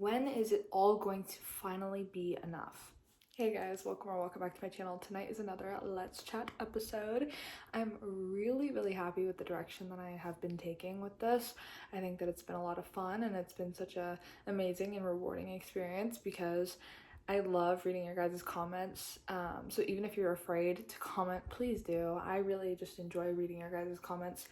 When is it all going to finally be enough? Hey guys, welcome back to my channel. Tonight is another Let's Chat episode. I'm really happy with the direction that I have been taking with this. I think that it's been a lot of fun and it's been such a amazing and rewarding experience because I love reading your guys' comments. So even if you're afraid to comment, please do. I really just enjoy reading your guys' comments.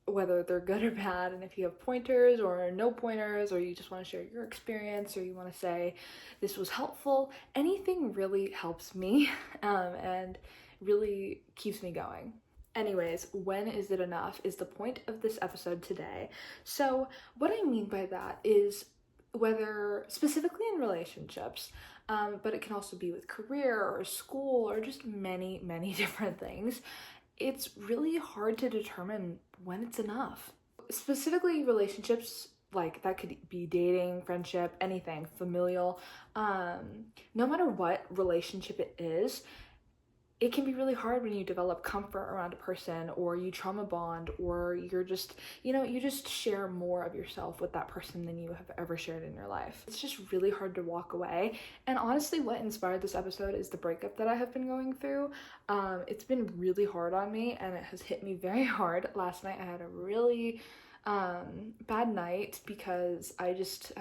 Whether they're good or bad, and if you have pointers or no pointers, or you just want to share your experience, or you want to say this was helpful, anything really helps me and really keeps me going. Anyways, when is it enough is the point of this episode today. So what I mean by that is whether specifically in relationships, but it can also be with career or school or just many different things. It's really hard to determine when it's enough. Specifically relationships, like that could be dating, friendship, anything, familial, no matter what relationship it is, it can be really hard when you develop comfort around a person, or you trauma bond, or you're just, you just share more of yourself with that person than you have ever shared in your life. It's just really hard to walk away. And honestly, what inspired this episode is the breakup that I have been going through. It's been really hard on me and it has hit me very hard. Last night I had a really bad night because I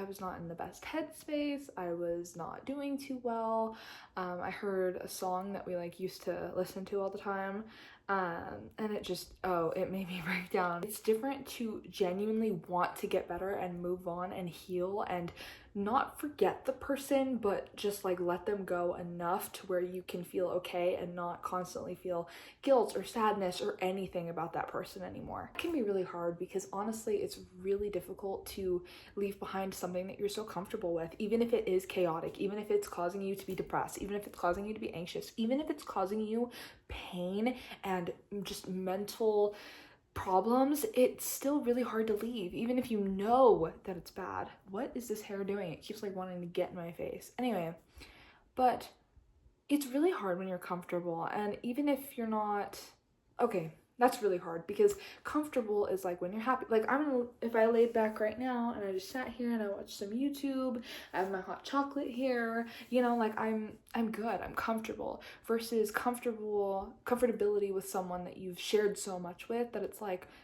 was not in the best headspace. I was not doing too well. I heard a song that we used to listen to all the time, and it made me break down. It's different to genuinely want to get better and move on and heal and not forget the person, but just let them go enough to where you can feel okay and not constantly feel guilt or sadness or anything about that person anymore. It can be really hard because honestly, it's really difficult to leave behind something that you're so comfortable with, even if it is chaotic, even if it's causing you to be depressed, even if it's causing you to be anxious, even if it's causing you pain and just mental problems. It's still really hard to leave, even if you know that it's bad. What is this hair doing? It keeps wanting to get in my face. Anyway, but it's really hard when you're comfortable, and even if you're not, okay, that's really hard because comfortable is when you're happy. If I laid back right now and I just sat here and I watched some YouTube, I have my hot chocolate here, I'm good, I'm comfortable, versus comfortability with someone that you've shared so much with that it's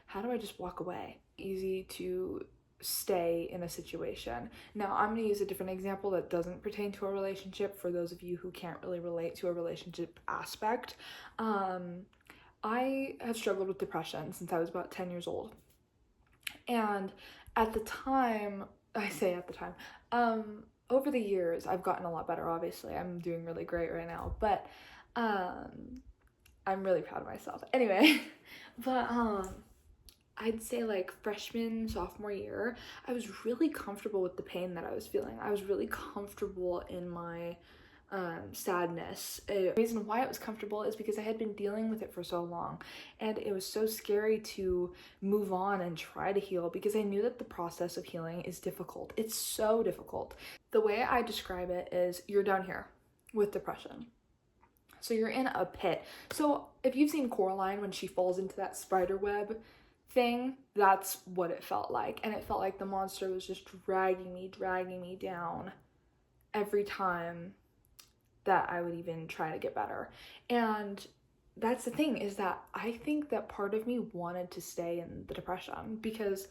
how do I just walk away? Easy to stay in a situation. Now, I'm going to use a different example that doesn't pertain to a relationship for those of you who can't really relate to a relationship aspect. I have struggled with depression since I was about 10 years old. And at the time, over the years, I've gotten a lot better, obviously. I'm doing really great right now, but I'm really proud of myself. Anyway, but I'd say freshman, sophomore year, I was really comfortable with the pain that I was feeling. I was really comfortable in my sadness. The reason why it was comfortable is because I had been dealing with it for so long, and it was so scary to move on and try to heal because I knew that the process of healing is difficult. It's so difficult. The way I describe it is you're down here with depression. So you're in a pit. So if you've seen Coraline when she falls into that spider web thing, that's what it felt like. And it felt like the monster was just dragging me down every time that I would even try to get better. And that's the thing, is that I think that part of me wanted to stay in the depression because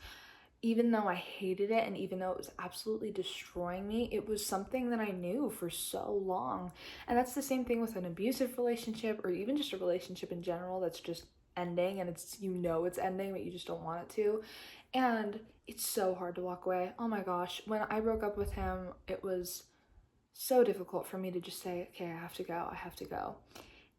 even though I hated it and even though it was absolutely destroying me, it was something that I knew for so long. And that's the same thing with an abusive relationship, or even just a relationship in general that's just ending, and it's ending, but you just don't want it to. And it's so hard to walk away. Oh my gosh, when I broke up with him, it was so difficult for me to just say, okay, I have to go.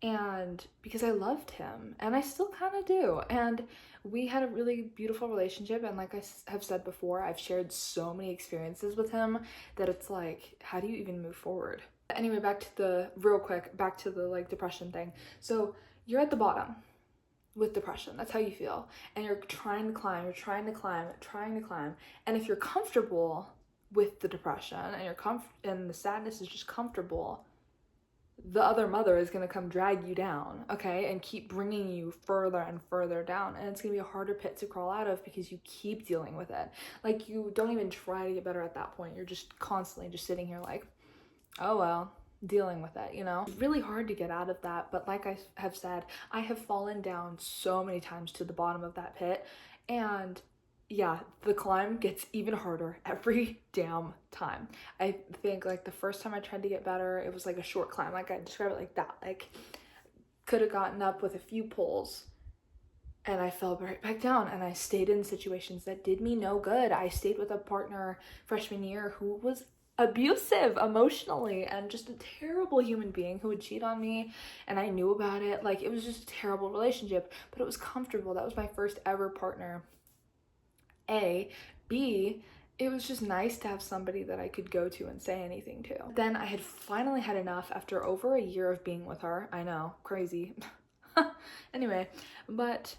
And because I loved him, and I still kind of do, and we had a really beautiful relationship, and like I have said before, I've shared so many experiences with him that it's how do you even move forward? Anyway, back to the depression thing. So you're at the bottom with depression. That's how you feel. And you're trying to climb. And if you're comfortable with the depression and and the sadness is just comfortable, the other mother is going to come drag you down, okay, and keep bringing you further and further down, and it's going to be a harder pit to crawl out of because you keep dealing with it. Like, you don't even try to get better at that point. You're just constantly just sitting here like, oh well, dealing with it, you know? It's really hard to get out of that, but like I have said, I have fallen down so many times to the bottom of that pit, and yeah, the climb gets even harder every damn time. I think like the first time I tried to get better, it was like a short climb. Like, I describe it like that. Like, could have gotten up with a few pulls and I fell right back down, and I stayed in situations that did me no good. I stayed with a partner freshman year who was abusive emotionally and just a terrible human being who would cheat on me, and I knew about it. Like, it was just a terrible relationship, but it was comfortable. That was my first ever partner. A. B, it was just nice to have somebody that I could go to and say anything to. Then I had finally had enough after over a year of being with her. I know, crazy. Anyway, but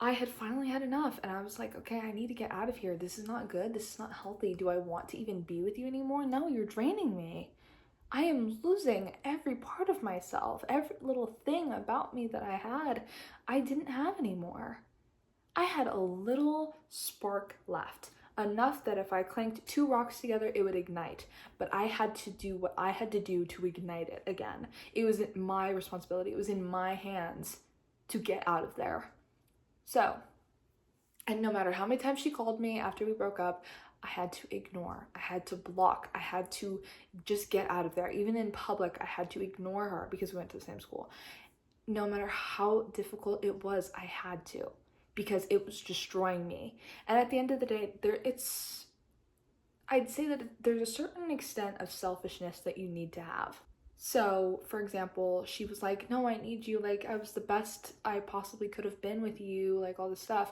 I had finally had enough, and I was like, okay, I need to get out of here. This is not good. This is not healthy. Do I want to even be with you anymore? No, you're draining me. I am losing every part of myself. Every little thing about me that I didn't have anymore. I had a little spark left, enough that if I clanked 2 rocks together, it would ignite. But I had to do what I had to do to ignite it again. It was my responsibility. It was in my hands to get out of there. So, and no matter how many times she called me after we broke up, I had to ignore. I had to block. I had to just get out of there. Even in public, I had to ignore her because we went to the same school. No matter how difficult it was, I had to, because it was destroying me. And at the end of the day, I'd say that there's a certain extent of selfishness that you need to have. So, for example, she was like, no, I need you. Like, I was the best I possibly could have been with you, like all this stuff.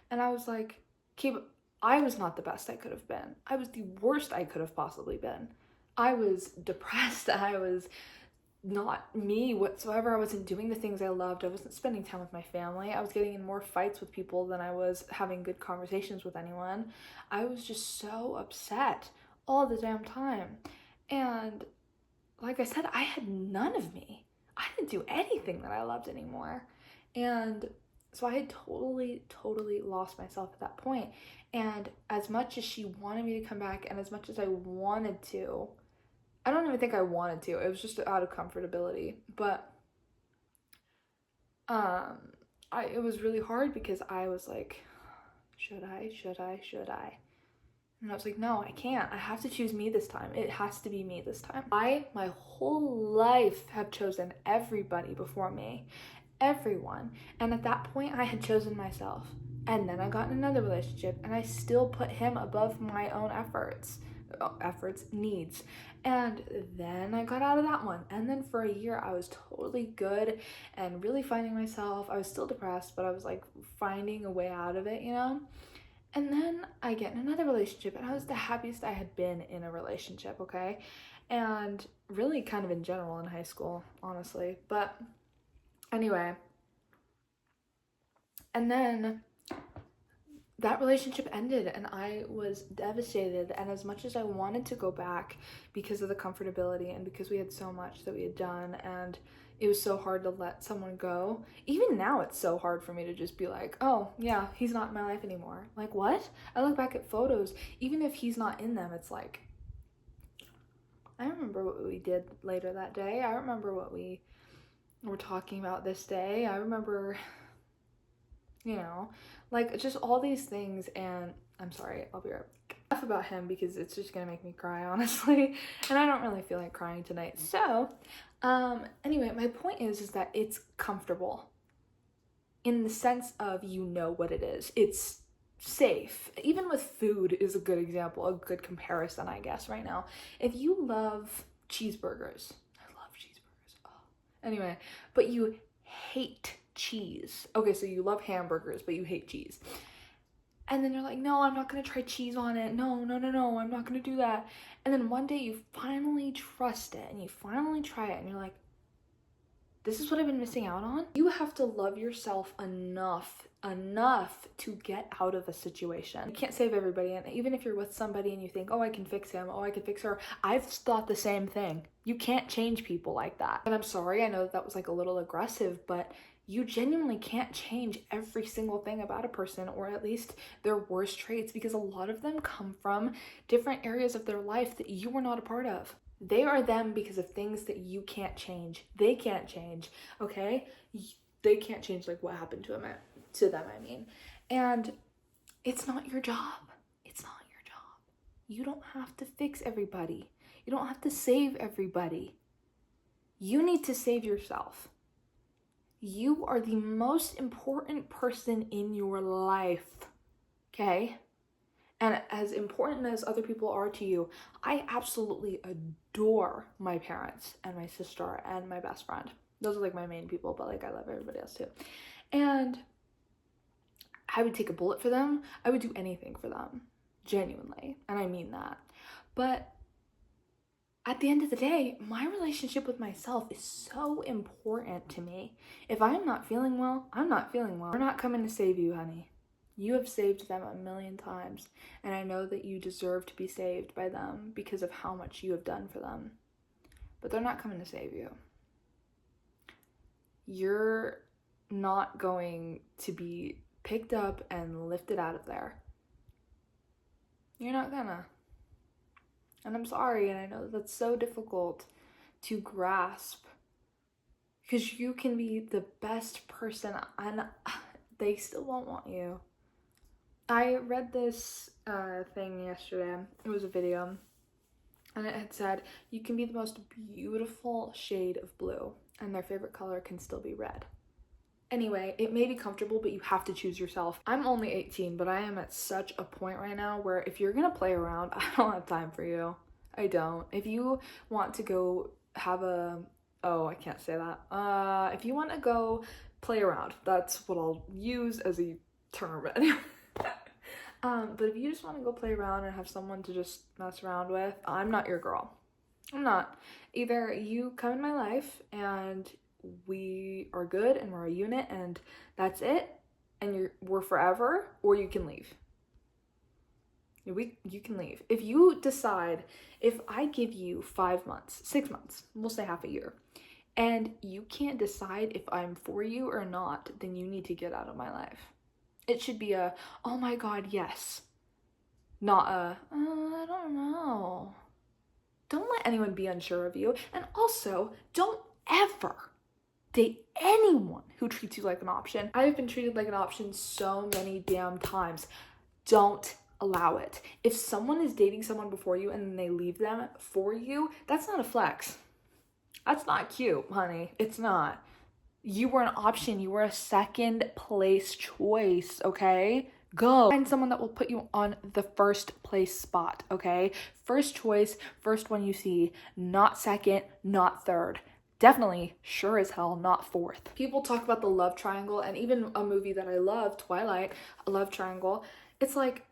And I was like, okay, but I was not the best I could have been. I was the worst I could have possibly been. I was depressed. I was not me whatsoever. I wasn't doing the things I loved. I wasn't spending time with my family. I was getting in more fights with people than I was having good conversations with anyone. I was just so upset all the damn time. And like I said, I had none of me. I didn't do anything that I loved anymore. And so I had totally lost myself at that point. And as much as she wanted me to come back, and as much as I wanted to, I don't even think I wanted to. It was just out of comfortability. But it was really hard because I was like, should I? And I was like, no, I can't. I have to choose me this time. It has to be me this time. I, my whole life, have chosen everybody before me. Everyone. And at that point, I had chosen myself. And then I got in another relationship, and I still put him above my own needs. And then I got out of that one. And then for a year, I was totally good and really finding myself. I was still depressed, but I was like finding a way out of it, you know? And then I get in another relationship, and I was the happiest I had been in a relationship, okay? And really kind of in general in high school, honestly. But anyway, and then that relationship ended, and I was devastated. And as much as I wanted to go back because of the comfortability and because we had so much that we had done, and it was so hard to let someone go. Even now, it's so hard for me to just be like, oh, yeah, he's not in my life anymore. Like, what? I look back at photos, even if he's not in them, it's like, I remember what we did later that day. I remember what we were talking about this day. I remember, you know, like, just all these things. And I'm sorry, I'll be right back. Enough about him, because it's just gonna make me cry, honestly. And I don't really feel like crying tonight. So, anyway, my point is that it's comfortable in the sense of, you know what it is. It's safe. Even with food is a good example, a good comparison, I guess, right now. If you love cheeseburgers, I love cheeseburgers. Oh. Anyway, but you hate cheese. Okay, so you love hamburgers, but you hate cheese. And then you're like, no, I'm not going to try cheese on it. No, I'm not going to do that. And then one day you finally trust it, and you finally try it, and you're like, This is what I've been missing out on. You have to love yourself enough to get out of a situation. You can't save everybody, and even if you're with somebody and you think, oh, I can fix him, oh, I can fix her, I've thought the same thing. You can't change people like that. And I'm sorry, I know that was like a little aggressive, but you genuinely can't change every single thing about a person, or at least their worst traits, because a lot of them come from different areas of their life that you were not a part of. They are them because of things that you can't change. They can't change, okay? They can't change like what happened to them, I mean. And it's not your job. It's not your job. You don't have to fix everybody. You don't have to save everybody. You need to save yourself. You are the most important person in your life, okay? And as important as other people are to you, I absolutely adore my parents and my sister and my best friend. Those are like my main people, but like I love everybody else too. And I would take a bullet for them. I would do anything for them, genuinely. And I mean that. But at the end of the day, my relationship with myself is so important to me. If I'm not feeling well, I'm not feeling well. We're not coming to save you, honey. You have saved them a million times, and I know that you deserve to be saved by them because of how much you have done for them. But they're not coming to save you. You're not going to be picked up and lifted out of there. You're not gonna. And I'm sorry, and I know that's so difficult to grasp, because you can be the best person and they still won't want you. I read this thing yesterday. It was a video, and it had said you can be the most beautiful shade of blue and their favorite color can still be red. Anyway, it may be comfortable, but you have to choose yourself. I'm only 18, but I am at such a point right now where if you're gonna play around, I don't have time for you. I don't. If you want to go have I can't say that. If you want to go play around, that's what I'll use as a term. But if you just want to go play around and have someone to just mess around with, I'm not your girl. I'm not. Either you come in my life and we are good and we're a unit and that's it and we're forever, or you can leave. You can leave. If you decide, if I give you 5 months, 6 months, we'll say half a year, and you can't decide if I'm for you or not, then you need to get out of my life. It should be a, oh my God, yes. Not a, I don't know. Don't let anyone be unsure of you. And also, don't ever date anyone who treats you like an option. I have been treated like an option so many damn times. Don't allow it. If someone is dating someone before you and then they leave them for you, that's not a flex. That's not cute, honey. It's not. You were an option. You were a second place choice, okay? Go find someone that will put you on the first place spot, okay? First choice, first one you see, not second, not third. Definitely, sure as hell, not fourth. People talk about the love triangle, and even a movie that I love, Twilight, a love triangle. It's like,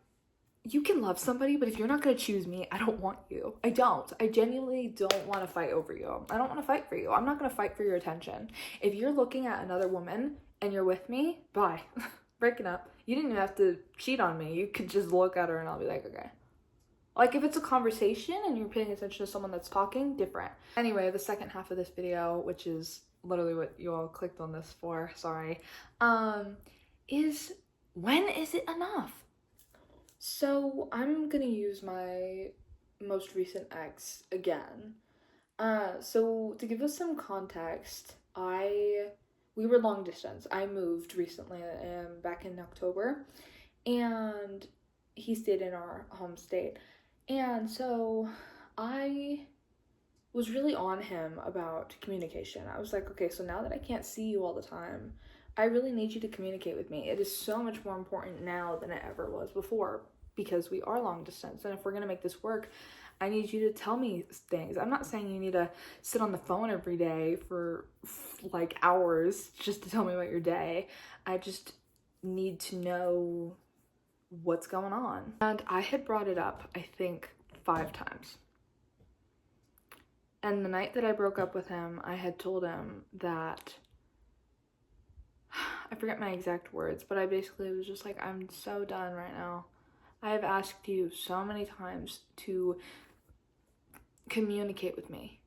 you can love somebody, but if you're not going to choose me, I don't want you. I don't. I genuinely don't want to fight over you. I don't want to fight for you. I'm not going to fight for your attention. If you're looking at another woman and you're with me, bye. Breaking up. You didn't even have to cheat on me. You could just look at her and I'll be like, okay. Like, if it's a conversation and you're paying attention to someone that's talking, different. Anyway, the second half of this video, which is literally what you all clicked on this for, sorry, is when is it enough? So I'm gonna use my most recent ex again. So to give us some context, we were long distance. I moved recently, back in October, and he stayed in our home state. And so I was really on him about communication. I was like, okay, so now that I can't see you all the time, I really need you to communicate with me. It is so much more important now than it ever was before, because we are long distance. And if we're gonna make this work, I need you to tell me things. I'm not saying you need to sit on the phone every day for like hours just to tell me about your day. I just need to know what's going on. And I had brought it up, I think, 5 times. And the night that I broke up with him, I had told him that, I forget my exact words, but I basically was just like, I'm so done right now. I have asked you so many times to communicate with me,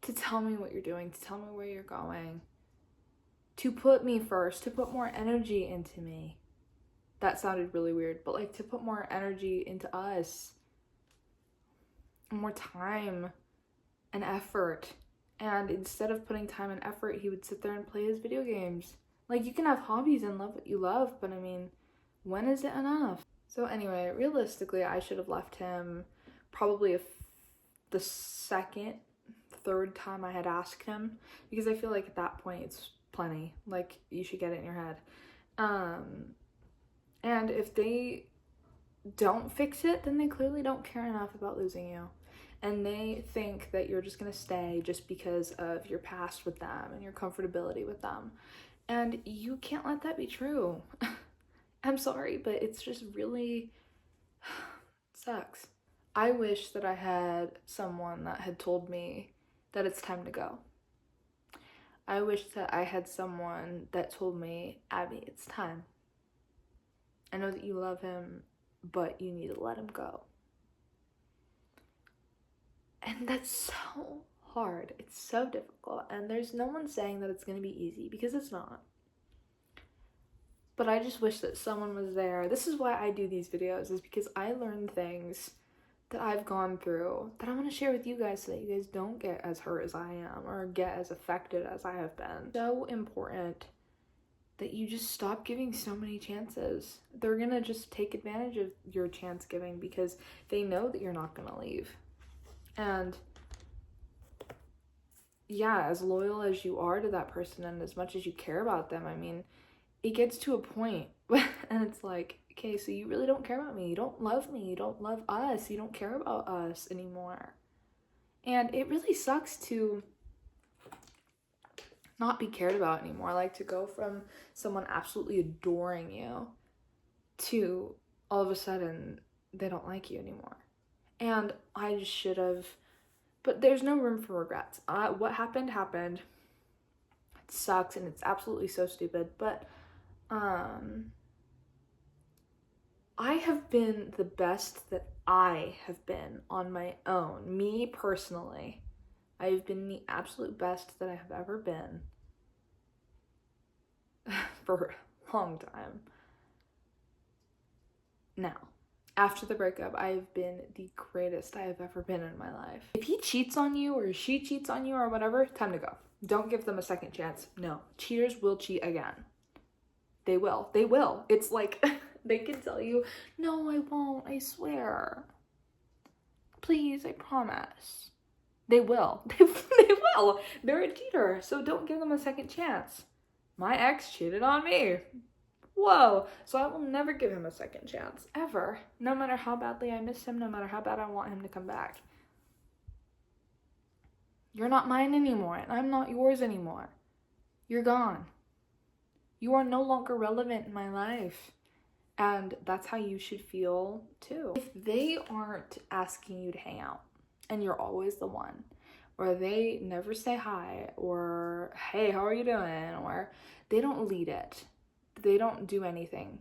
to tell me what you're doing, to tell me where you're going, to put me first, to put more energy into me. That sounded really weird, but like to put more energy into us, more time and effort. And instead of putting time and effort, he would sit there and play his video games. Like, you can have hobbies and love what you love, but I mean, when is it enough? So anyway, realistically, I should have left him probably the second, third time I had asked him, because I feel like at that point it's plenty. Like, you should get it in your head. And if they don't fix it, then they clearly don't care enough about losing you. And they think that you're just gonna stay just because of your past with them and your comfortability with them. And you can't let that be true. I'm sorry, but it's just really sucks. I wish that I had someone that had told me that it's time to go. I wish that I had someone that told me, Abby, it's time. I know that you love him, but you need to let him go. And that's so hard. It's so difficult. And there's no one saying that it's going to be easy, because it's not. But I just wish that someone was there. This is why I do these videos, is because I learn things that I've gone through that I want to share with you guys, so that you guys don't get as hurt as I am or get as affected as I have been. So important that you just stop giving so many chances. They're gonna just take advantage of your chance giving because they know that you're not gonna leave. And yeah, as loyal as you are to that person and as much as you care about them, I mean, it gets to a point and it's like, okay, so you really don't care about me. You don't love me. You don't love us. You don't care about us anymore. And it really sucks to not be cared about anymore. Like, to go from someone absolutely adoring you to all of a sudden they don't like you anymore. And I just should have, but there's no room for regrets. What happened happened. It sucks and it's absolutely so stupid, but I have been the best that I have been on my own. Me personally, I've been the absolute best that I have ever been for a long time. Now, after the breakup, I've been the greatest I have ever been in my life. If he cheats on you or she cheats on you or whatever, time to go. Don't give them a second chance. No, cheaters will cheat again. They will. They will. It's like, they can tell you, no, I won't, I swear. Please, I promise. They will. They will. They're a cheater, so don't give them a second chance. My ex cheated on me. Whoa. So I will never give him a second chance, ever. No matter how badly I miss him, no matter how bad I want him to come back. You're not mine anymore, and I'm not yours anymore. You're gone. You are no longer relevant in my life. And that's how you should feel too. If they aren't asking you to hang out and you're always the one, or they never say hi, or hey, how are you doing, or they don't lead it, they don't do anything,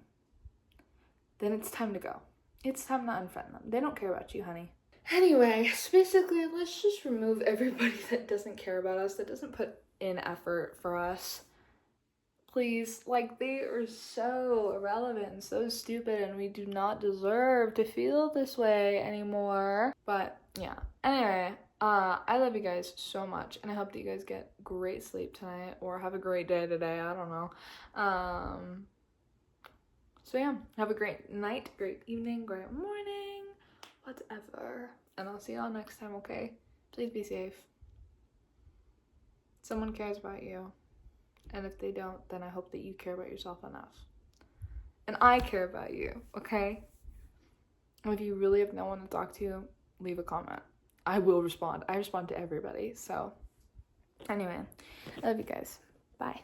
then it's time to go. It's time to unfriend them. They don't care about you, honey. Anyway, so basically, let's just remove everybody that doesn't care about us, that doesn't put in effort for us. Please, like, they are so irrelevant and so stupid, and we do not deserve to feel this way anymore. But yeah, anyway, I love you guys so much, and I hope that you guys get great sleep tonight, or have a great day today, I don't know. So yeah, have a great night, great evening, great morning, whatever, and I'll see y'all next time, okay? Please be safe. Someone cares about you. And if they don't, then I hope that you care about yourself enough. And I care about you, okay? And if you really have no one to talk to, leave a comment. I will respond. I respond to everybody. So, anyway, I love you guys. Bye.